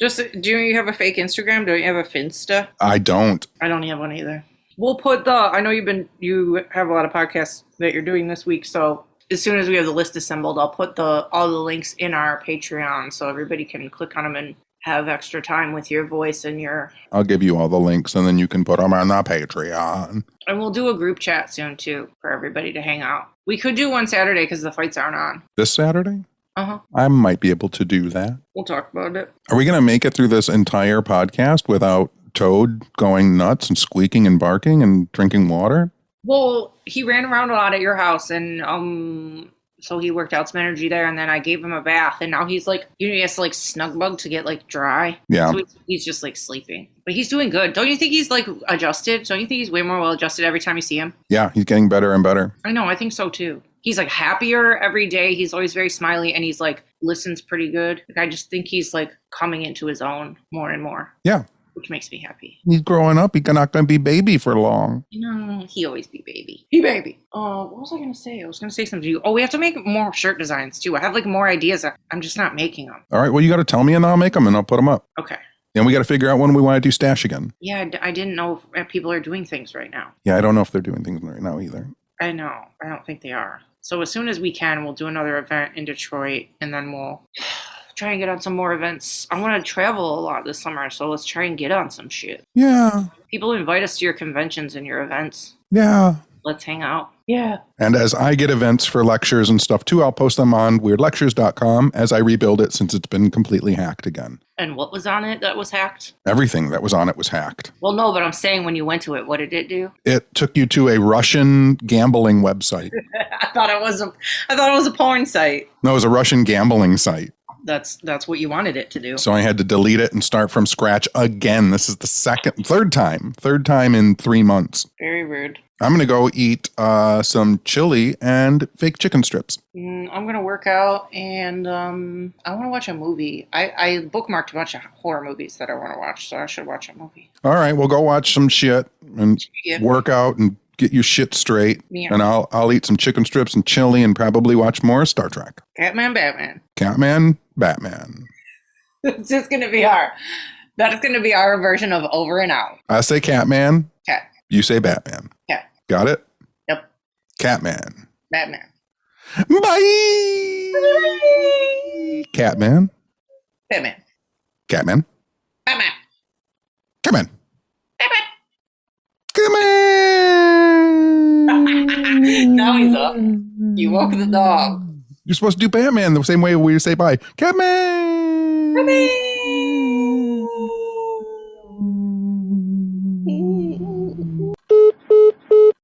Just, do you have a fake Instagram? Do you have a Finsta? I don't. I don't have one either. We'll put I know you have a lot of podcasts that you're doing this week, so as soon as we have the list assembled, I'll put all the links in our Patreon so everybody can click on them and have extra time with your voice and I'll give you all the links and then you can put them on the Patreon. And we'll do a group chat soon too for everybody to hang out. We could do one Saturday because the fights aren't on. This Saturday? Uh-huh. I might be able to do that. We'll talk about it. Are we going to make it through this entire podcast without Toad going nuts and squeaking and barking and drinking water? Well, he ran around a lot at your house and so he worked out some energy there, and then I gave him a bath, and now he's like, he has to like snug bug to get like dry. Yeah. So he's just like sleeping. But he's doing good. Don't you think he's like adjusted? Don't you think he's way more well adjusted every time you see him? Yeah, he's getting better and better. I know, I think so too. He's like happier every day. He's always very smiley, and he's like listens pretty good. Like, I just think he's like coming into his own more and more. Yeah. Which makes me happy. He's growing up. He's not going to be baby for long. No, he always be baby. Be baby. What was I going to say? I was going to say something to you. Oh, we have to make more shirt designs too. I have like more ideas. I'm just not making them. All right. Well, you got to tell me and I'll make them and I'll put them up. Okay. Then we got to figure out when we want to do Stash again. Yeah, I didn't know if people are doing things right now. Yeah, I don't know if they're doing things right now either. I know. I don't think they are. So as soon as we can, we'll do another event in Detroit, and then we'll try and get on some more events. I want to travel a lot this summer, so let's try and get on some shit. Yeah. People invite us to your conventions and your events. Yeah. Let's hang out. Yeah. And as I get events for lectures and stuff too, I'll post them on weirdlectures.com as I rebuild it since it's been completely hacked again. And what was on it that was hacked? Everything that was on it was hacked. Well, no, but I'm saying when you went to it, what did it do? It took you to a Russian gambling website. I thought it was a porn site. No, it was a Russian gambling site. That's what you wanted it to do. So I had to delete it and start from scratch again. This is the third time in 3 months. Very rude. I'm going to go eat some chili and fake chicken strips. I'm going to work out, and I want to watch a movie. I bookmarked a bunch of horror movies that I want to watch, so I should watch a movie. All right, we'll go watch some shit and work out and get your shit straight. Yeah. And I'll eat some chicken strips and chili and probably watch more Star Trek. Catman Batman. Catman Batman. It's just going to be that's going to be our version of over and out. I say Catman. Cat. You say Batman. Cat. Got it? Yep. Catman. Batman. Bye. Bye. Catman. Batman. Catman. Batman. Catman. Batman. Catman. Now he's up. You woke the dog. You're supposed to do Batman the same way we say bye. Catman! Catman!